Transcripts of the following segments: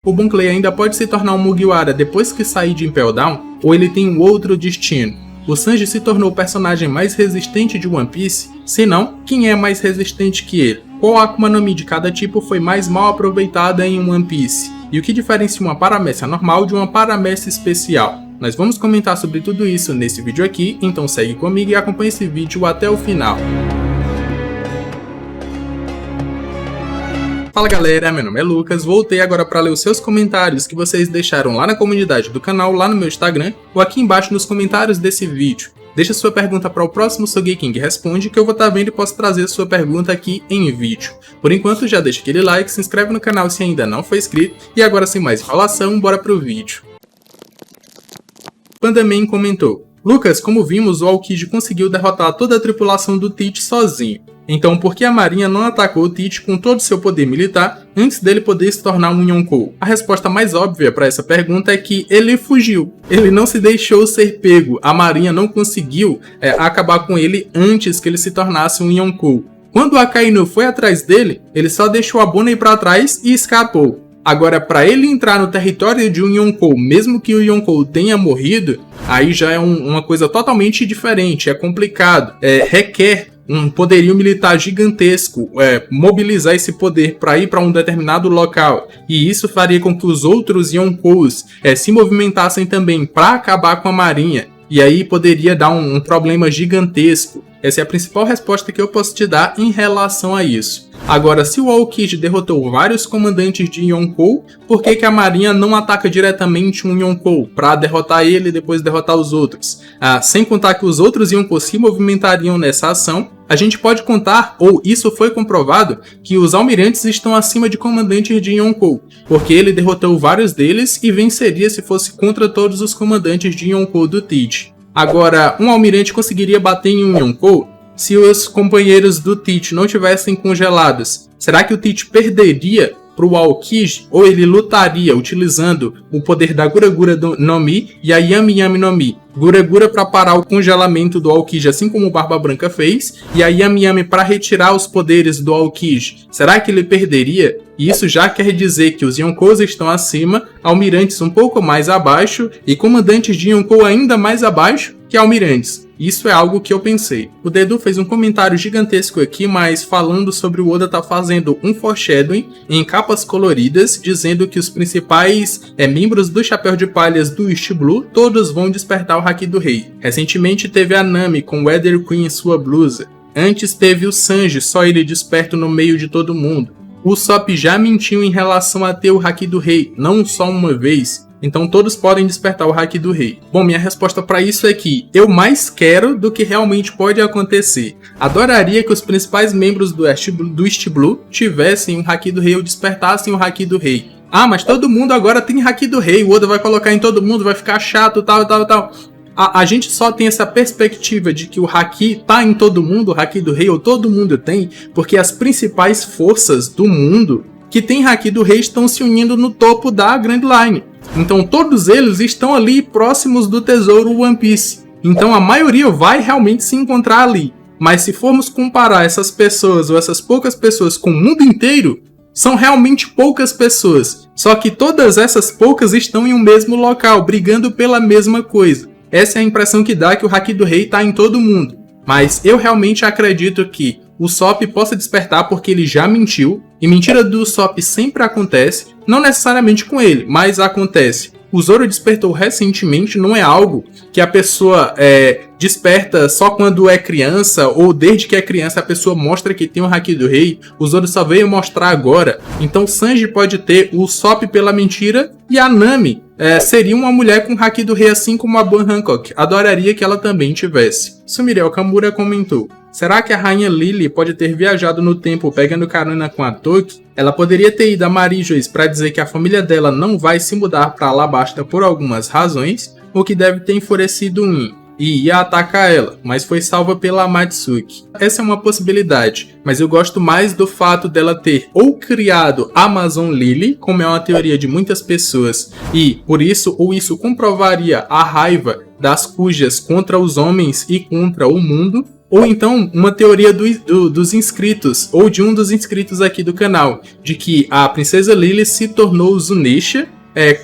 O Bon Clay ainda pode se tornar um Mugiwara depois que sair de Impel Down, ou ele tem um outro destino? O Sanji se tornou o personagem mais resistente de One Piece? Se não, quem é mais resistente que ele? Qual Akuma no Mi de cada tipo foi mais mal aproveitada em One Piece? E o que diferencia uma paramécia normal de uma paramécia especial? Nós vamos comentar sobre tudo isso nesse vídeo aqui, então segue comigo e acompanhe esse vídeo até o final. Fala galera, meu nome é Lucas, voltei agora para ler os seus comentários que vocês deixaram lá na comunidade do canal, lá no meu Instagram, ou aqui embaixo nos comentários desse vídeo. Deixa sua pergunta para o próximo Sogeking Responde, que eu vou estar vendo e posso trazer sua pergunta aqui em vídeo. Por enquanto já deixa aquele like, se inscreve no canal se ainda não for inscrito, e agora sem mais enrolação, bora pro vídeo. Pandaman comentou: Lucas, como vimos, o Aokiji conseguiu derrotar toda a tripulação do Teach sozinho. Então por que a marinha não atacou o Teach com todo o seu poder militar antes dele poder se tornar um Yonkou? A resposta mais óbvia para essa pergunta é que ele fugiu. Ele não se deixou ser pego. A marinha não conseguiu acabar com ele antes que ele se tornasse um Yonkou. Quando a Akainu foi atrás dele, ele só deixou a Bonnie para trás e escapou. Agora, para ele entrar no território de um Yonkou, mesmo que o Yonkou tenha morrido, aí já é uma coisa totalmente diferente, é complicado, requer um poderio militar gigantesco, mobilizar esse poder para ir para um determinado local, e isso faria com que os outros Yonkous se movimentassem também para acabar com a marinha, e aí poderia dar um problema gigantesco. Essa é a principal resposta que eu posso te dar em relação a isso. Agora, se o Aokiji derrotou vários comandantes de Yonkou, por que a marinha não ataca diretamente um Yonkou para derrotar ele e depois derrotar os outros? Sem contar que os outros Yonkou se movimentariam nessa ação, a gente pode contar, ou isso foi comprovado, que os almirantes estão acima de comandantes de Yonkou, porque ele derrotou vários deles e venceria se fosse contra todos os comandantes de Yonkou do Teach. Agora, um almirante conseguiria bater em um Yonkou se os companheiros do Teach não tivessem congelados? Será que o Teach perderia para o Aokiji, ou ele lutaria utilizando o poder da Gura Gura no Mi e a Yami Yami no Mi? Gura Gura para parar o congelamento do Aokiji, assim como o Barba Branca fez, e a Yami Yami para retirar os poderes do Aokiji. Será que ele perderia? E isso já quer dizer que os Yonkous estão acima, almirantes um pouco mais abaixo e comandantes de Yonkou ainda mais abaixo que almirantes. Isso é algo que eu pensei. O Dedu fez um comentário gigantesco aqui, mas falando sobre o Oda tá fazendo um foreshadowing em capas coloridas, dizendo que os principais membros do Chapéu de Palhas do East Blue, todos vão despertar o Haki do Rei. Recentemente teve a Nami com o Elder Queen em sua blusa. Antes teve o Sanji, só ele desperto no meio de todo mundo. O Sop já mentiu em relação a ter o Haki do Rei, não só uma vez. Então todos podem despertar o Haki do Rei. Bom, minha resposta para isso é que eu mais quero do que realmente pode acontecer. Adoraria que os principais membros do East Blue tivessem um Haki do Rei ou despertassem o Haki do Rei. Mas todo mundo agora tem Haki do Rei, o Oda vai colocar em todo mundo, vai ficar chato, tal. A gente só tem essa perspectiva de que o Haki tá em todo mundo, o Haki do Rei, ou todo mundo tem, porque as principais forças do mundo que tem Haki do Rei estão se unindo no topo da Grand Line. Então todos eles estão ali próximos do tesouro One Piece. Então a maioria vai realmente se encontrar ali. Mas se formos comparar essas pessoas ou essas poucas pessoas com o mundo inteiro, são realmente poucas pessoas. Só que todas essas poucas estão em um mesmo local, brigando pela mesma coisa. Essa é a impressão que dá, que o Haki do Rei está em todo mundo. Mas eu realmente acredito que o Sop possa despertar porque ele já mentiu. E mentira do Sop sempre acontece. Não necessariamente com ele, mas acontece. O Zoro despertou recentemente, não é algo que a pessoa desperta só quando é criança, ou desde que é criança a pessoa mostra que tem o Haki do Rei. O Zoro só veio mostrar agora. Então Sanji pode ter o Sop pela mentira e a Nami seria uma mulher com Haki do Rei, assim como a Ban Hancock. Adoraria que ela também tivesse. Sumire Okamura comentou: será que a Rainha Lily pode ter viajado no tempo pegando carona com a Toki? Ela poderia ter ido a Marijos para dizer que a família dela não vai se mudar para Alabasta por algumas razões, o que deve ter enfurecido e ia atacar ela, mas foi salva pela Amatsuki. Essa é uma possibilidade, mas eu gosto mais do fato dela ter ou criado Amazon Lily, como é uma teoria de muitas pessoas, e por isso, ou isso comprovaria a raiva das Kujas contra os homens e contra o mundo, Ou então uma teoria dos inscritos, ou de um dos inscritos aqui do canal, de que a princesa Lily se tornou Zunisha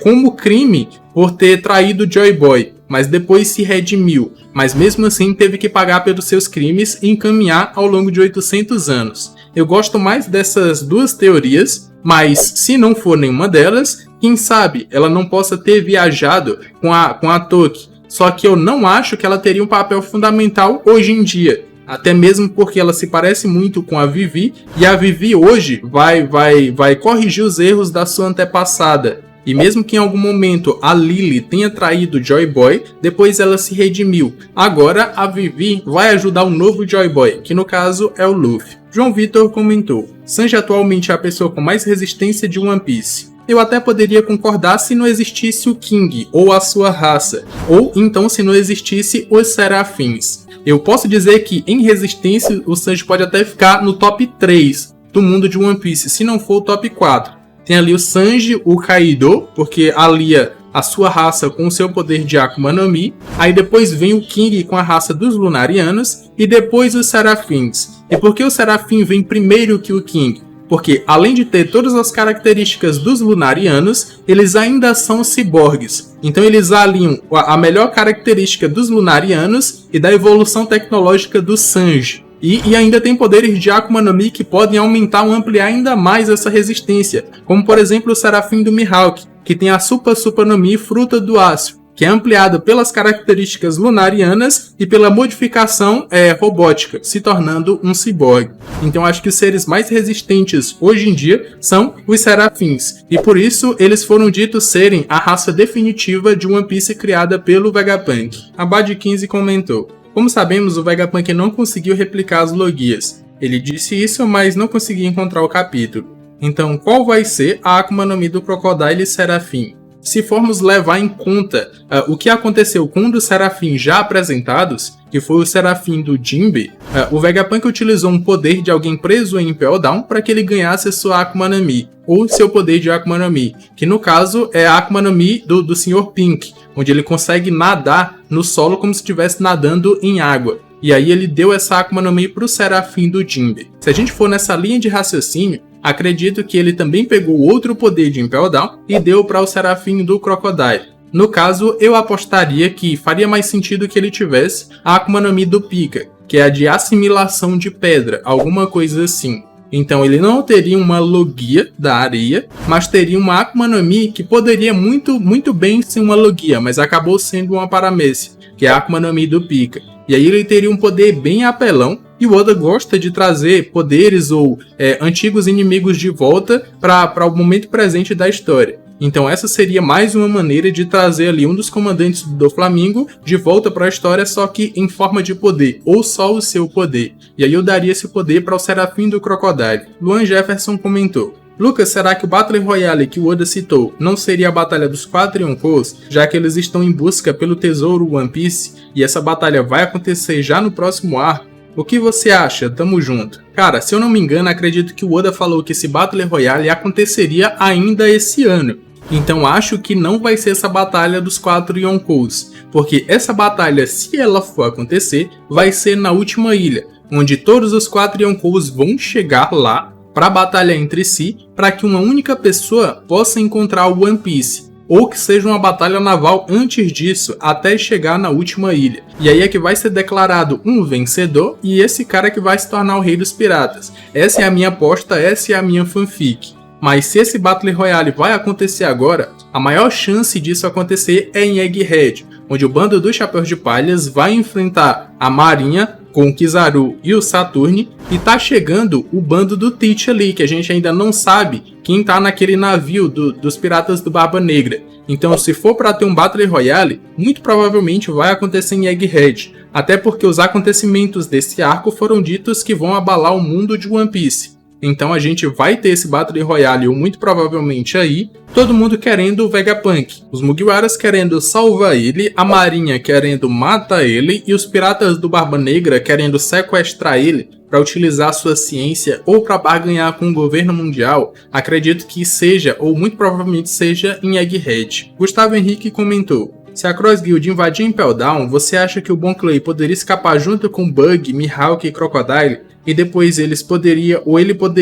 como crime por ter traído Joy Boy, mas depois se redimiu, mas mesmo assim teve que pagar pelos seus crimes e encaminhar ao longo de 800 anos. Eu gosto mais dessas duas teorias, mas se não for nenhuma delas, quem sabe ela não possa ter viajado com a Toki. Só que eu não acho que ela teria um papel fundamental hoje em dia. Até mesmo porque ela se parece muito com a Vivi, e a Vivi hoje vai corrigir os erros da sua antepassada. E mesmo que em algum momento a Lily tenha traído Joy Boy, depois ela se redimiu. Agora a Vivi vai ajudar o novo Joy Boy, que no caso é o Luffy. João Vitor comentou: Sanji atualmente é a pessoa com mais resistência de One Piece. Eu até poderia concordar se não existisse o King, ou a sua raça, ou então se não existisse os Serafins. Eu posso dizer que em resistência o Sanji pode até ficar no top 3 do mundo de One Piece, se não for o top 4. Tem ali o Sanji, o Kaido, porque alia a sua raça com o seu poder de Akuma no Mi. Aí depois vem o King com a raça dos Lunarianos. E depois os Serafins. E por que o Serafim vem primeiro que o King? Porque além de ter todas as características dos Lunarianos, eles ainda são ciborgues. Então eles aliam a melhor característica dos Lunarianos e da evolução tecnológica do Sanji. E ainda tem poderes de Akuma no Mi que podem aumentar ou ampliar ainda mais essa resistência, como por exemplo o Serafim do Mihawk, que tem a Super no Mi Fruta do Aço, que é ampliado pelas características lunarianas e pela modificação robótica, se tornando um ciborgue. Então acho que os seres mais resistentes hoje em dia são os Serafins, e por isso eles foram ditos serem a raça definitiva de One Piece criada pelo Vegapunk. A Bad15 comentou: como sabemos, o Vegapunk não conseguiu replicar as logias. Ele disse isso, mas não conseguiu encontrar o capítulo. Então, qual vai ser a Akuma no Mi do Crocodile Serafim? Se formos levar em conta o que aconteceu com um dos Serafins já apresentados, que foi o Serafim do Jinbe, o Vegapunk utilizou um poder de alguém preso em Impel Down para que ele ganhasse sua Akuma no Mi, ou seu poder de Akuma no Mi, que no caso é a Akuma no Mi do Sr. Pink, onde ele consegue nadar no solo como se estivesse nadando em água. E aí ele deu essa Akuma no Mi pro Serafim do Jinbe. Se a gente for nessa linha de raciocínio, acredito que ele também pegou outro poder de Impel Down e deu para o Serafim do Crocodile. No caso, eu apostaria que faria mais sentido que ele tivesse a Akuma no Mi do Pika, que é a de assimilação de pedra, alguma coisa assim. Então ele não teria uma Logia da areia, mas teria uma Akuma no Mi que poderia muito bem ser uma Logia, mas acabou sendo uma Paramecia, que é a Akuma no Mi do Pika. E aí ele teria um poder bem apelão, e o Oda gosta de trazer poderes ou antigos inimigos de volta para o momento presente da história. Então essa seria mais uma maneira de trazer ali um dos comandantes do Flamengo de volta para a história, só que em forma de poder, ou só o seu poder. E aí eu daria esse poder para o Serafim do Crocodile. Luan Jefferson comentou: Lucas, será que o Battle Royale que o Oda citou não seria a Batalha dos 4 Yonkous, já que eles estão em busca pelo tesouro One Piece, e essa batalha vai acontecer já no próximo arco? O que você acha? Tamo junto. Cara, se eu não me engano, acredito que o Oda falou que esse Battle Royale aconteceria ainda esse ano. Então acho que não vai ser essa batalha dos 4 Yonkous, porque essa batalha, se ela for acontecer, vai ser na última ilha, onde todos os 4 Yonkous vão chegar lá para batalhar entre si, para que uma única pessoa possa encontrar o One Piece. Ou que seja uma batalha naval antes disso, até chegar na última ilha. E aí é que vai ser declarado um vencedor, e esse cara que vai se tornar o rei dos piratas. Essa é a minha aposta, essa é a minha fanfic. Mas se esse Battle Royale vai acontecer agora, a maior chance disso acontecer é em Egghead, onde o bando dos Chapéus de Palhas vai enfrentar a Marinha com o Kizaru e o Saturne, e tá chegando o bando do Teach ali, que a gente ainda não sabe quem tá naquele navio dos piratas do Barba Negra. Então, se for para ter um Battle Royale, muito provavelmente vai acontecer em Egghead, até porque os acontecimentos desse arco foram ditos que vão abalar o mundo de One Piece. Então a gente vai ter esse Battle Royale, ou muito provavelmente aí, todo mundo querendo o Vegapunk, os Mugiwaras querendo salvar ele, a Marinha querendo matar ele, e os piratas do Barba Negra querendo sequestrar ele para utilizar sua ciência ou para barganhar com o governo mundial. Acredito que seja, ou muito provavelmente seja, em Egghead. Gustavo Henrique comentou: Se a Cross Guild invadir Impel Down, você acha que o Bon Clay poderia escapar junto com Bug, Mihawk e Crocodile? E depois ele poderia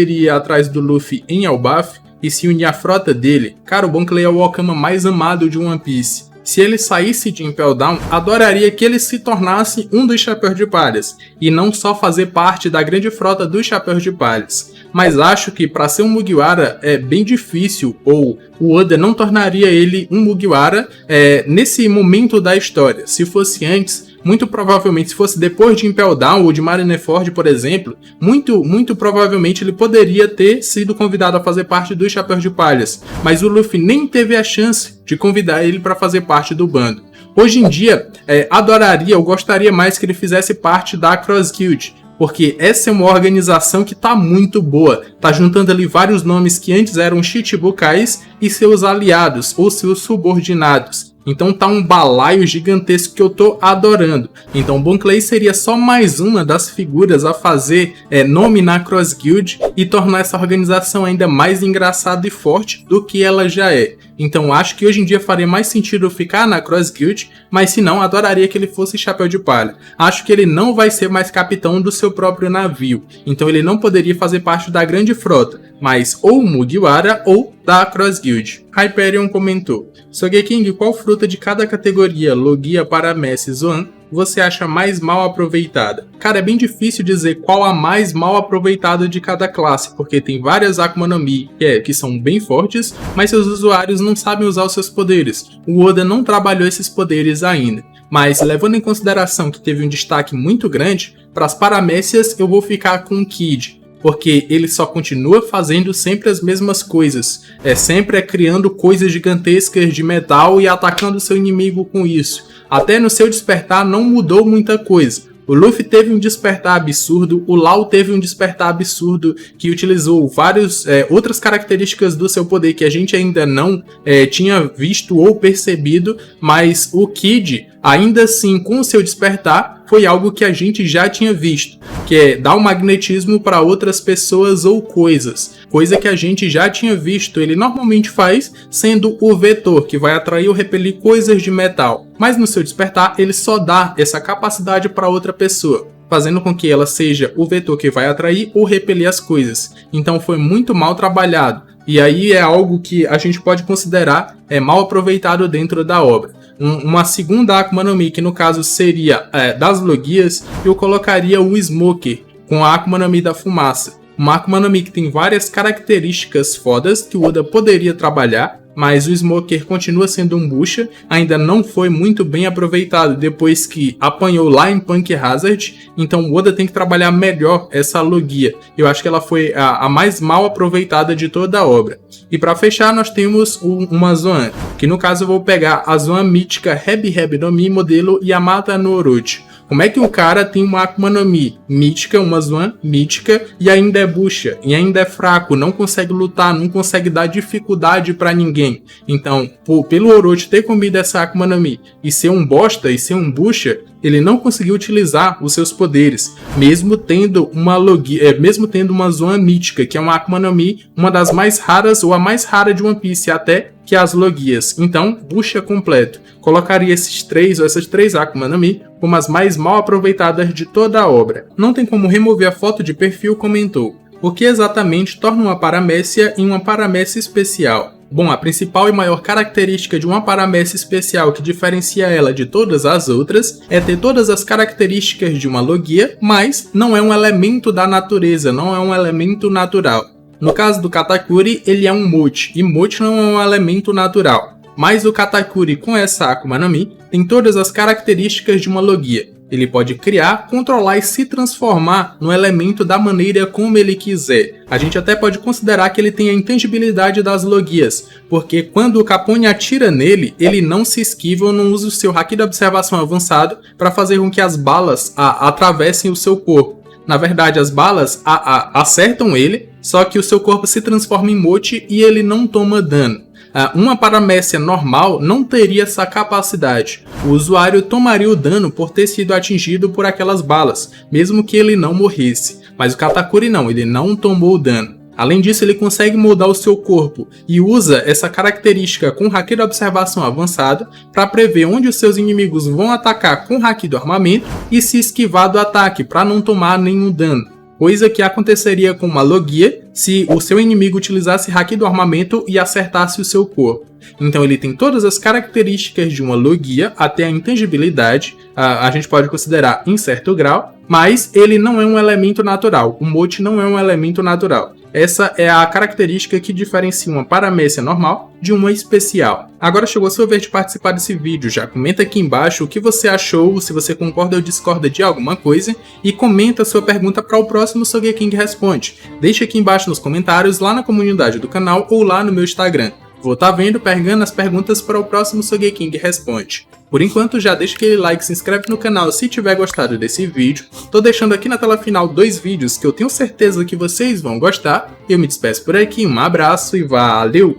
ir atrás do Luffy em Elbaf e se unir à frota dele? Cara, o Bon Clay é o Wakama mais amado de One Piece. Se ele saísse de Impel Down, adoraria que ele se tornasse um dos Chapéus de Palhas, e não só fazer parte da grande frota dos Chapéus de Palhas. Mas acho que para ser um Mugiwara é bem difícil, ou o Oda não tornaria ele um Mugiwara nesse momento da história. Se fosse antes, muito provavelmente, se fosse depois de Impel Down ou de Marineford, por exemplo, muito provavelmente ele poderia ter sido convidado a fazer parte dos Chapéus de Palhas, mas o Luffy nem teve a chance de convidar ele para fazer parte do bando. Hoje em dia, eu gostaria mais que ele fizesse parte da Cross Guild, porque essa é uma organização que tá muito boa, tá juntando ali vários nomes que antes eram Chichibukais e seus aliados ou seus subordinados. Então tá um balaio gigantesco que eu tô adorando. Então Bon Clay seria só mais uma das figuras a fazer nome na Cross Guild e tornar essa organização ainda mais engraçada e forte do que ela já é. Então acho que hoje em dia faria mais sentido ficar na Cross Guild, mas se não, adoraria que ele fosse Chapéu de Palha. Acho que ele não vai ser mais capitão do seu próprio navio, então ele não poderia fazer parte da grande frota, mas ou Mugiwara ou da Cross Guild. Hyperion comentou: Sogeking, qual fruta de cada categoria, Logia, Paramecia e Zoan, você acha mais mal aproveitada? Cara, é bem difícil dizer qual a mais mal aproveitada de cada classe, porque tem várias Akuma no Mi que são bem fortes, mas seus usuários não sabem usar os seus poderes. O Oda não trabalhou esses poderes ainda. Mas levando em consideração que teve um destaque muito grande, para as Paramécias eu vou ficar com o Kid, porque ele só continua fazendo sempre as mesmas coisas. Sempre criando coisas gigantescas de metal e atacando seu inimigo com isso. Até no seu despertar não mudou muita coisa. O Luffy teve um despertar absurdo, o Lau teve um despertar absurdo que utilizou várias outras características do seu poder que a gente ainda não tinha visto ou percebido, mas o Kid, ainda assim, com o seu despertar, foi algo que a gente já tinha visto, que é dar o magnetismo para outras pessoas ou coisas, coisa que a gente já tinha visto. Ele normalmente faz sendo o vetor, que vai atrair ou repelir coisas de metal, mas no seu despertar ele só dá essa capacidade para outra pessoa, fazendo com que ela seja o vetor que vai atrair ou repelir as coisas. Então foi muito mal trabalhado, e aí é algo que a gente pode considerar mal aproveitado dentro da obra. Uma segunda Akuma no Mi, que no caso seria das Logias, eu colocaria o Smoker, com a Akuma no Mi da fumaça. Uma Akuma no Mi que tem várias características fodas que o Oda poderia trabalhar, mas o Smoker continua sendo um bucha, ainda não foi muito bem aproveitado depois que apanhou lá em Punk Hazard, então o Oda tem que trabalhar melhor essa Logia. Eu acho que ela foi a mais mal aproveitada de toda a obra. E para fechar nós temos uma Zoan, que no caso eu vou pegar a Zoan mítica Heb no Mi modelo Yamata no Orochi. Como é que o cara tem uma Akuma no Mi mítica, uma Zoan mítica, e ainda é bucha, e ainda é fraco, não consegue lutar, não consegue dar dificuldade pra ninguém? Então, pelo Orochi ter comido essa Akuma no Mi e ser um bosta, e ser um bucha, ele não conseguiu utilizar os seus poderes, mesmo tendo uma Zoan mítica, que é uma Akuma no Mi, uma das mais raras, ou a mais rara de One Piece, até que as Logias. Então, bucha completo. Colocaria essas três Akuma no Mi como as mais mal aproveitadas de toda a obra. Não tem como remover a foto de perfil, comentou: o que exatamente torna uma Paramécia em uma Paramécia especial? Bom, a principal e maior característica de uma Paramécia especial que diferencia ela de todas as outras é ter todas as características de uma Logia, mas não é um elemento da natureza, não é um elemento natural. No caso do Katakuri, ele é um mochi, e mochi não é um elemento natural. Mas o Katakuri com essa Akuma no Mi tem todas as características de uma Logia. Ele pode criar, controlar e se transformar no elemento da maneira como ele quiser. A gente até pode considerar que ele tem a intangibilidade das Logias, porque quando o Capone atira nele, ele não se esquiva ou não usa o seu Haki de observação avançado para fazer com que as balas atravessem o seu corpo. Na verdade, as balas acertam ele, só que o seu corpo se transforma em mochi e ele não toma dano. Uma Paramécia normal não teria essa capacidade. O usuário tomaria o dano por ter sido atingido por aquelas balas, mesmo que ele não morresse. Mas o Katakuri não, ele não tomou o dano. Além disso, ele consegue moldar o seu corpo e usa essa característica com haki da observação avançado para prever onde os seus inimigos vão atacar com haki do armamento e se esquivar do ataque para não tomar nenhum dano. Coisa que aconteceria com uma Logia se o seu inimigo utilizasse haki do armamento e acertasse o seu corpo. Então ele tem todas as características de uma Logia, até a intangibilidade, a gente pode considerar em certo grau, mas ele não é um elemento natural, o Mote não é um elemento natural. Essa é a característica que diferencia uma paramécia normal de uma especial. Agora chegou a sua vez de participar desse vídeo, já comenta aqui embaixo o que você achou, se você concorda ou discorda de alguma coisa, e comenta a sua pergunta para o próximo Sogeking Responde. Deixe aqui embaixo nos comentários, lá na comunidade do canal ou lá no meu Instagram. Vou estar pegando as perguntas para o próximo Sogeking Responde. Por enquanto, já deixa aquele like, se inscreve no canal se tiver gostado desse vídeo. Tô deixando aqui na tela final 2 vídeos que eu tenho certeza que vocês vão gostar. Eu me despeço por aqui, um abraço e valeu!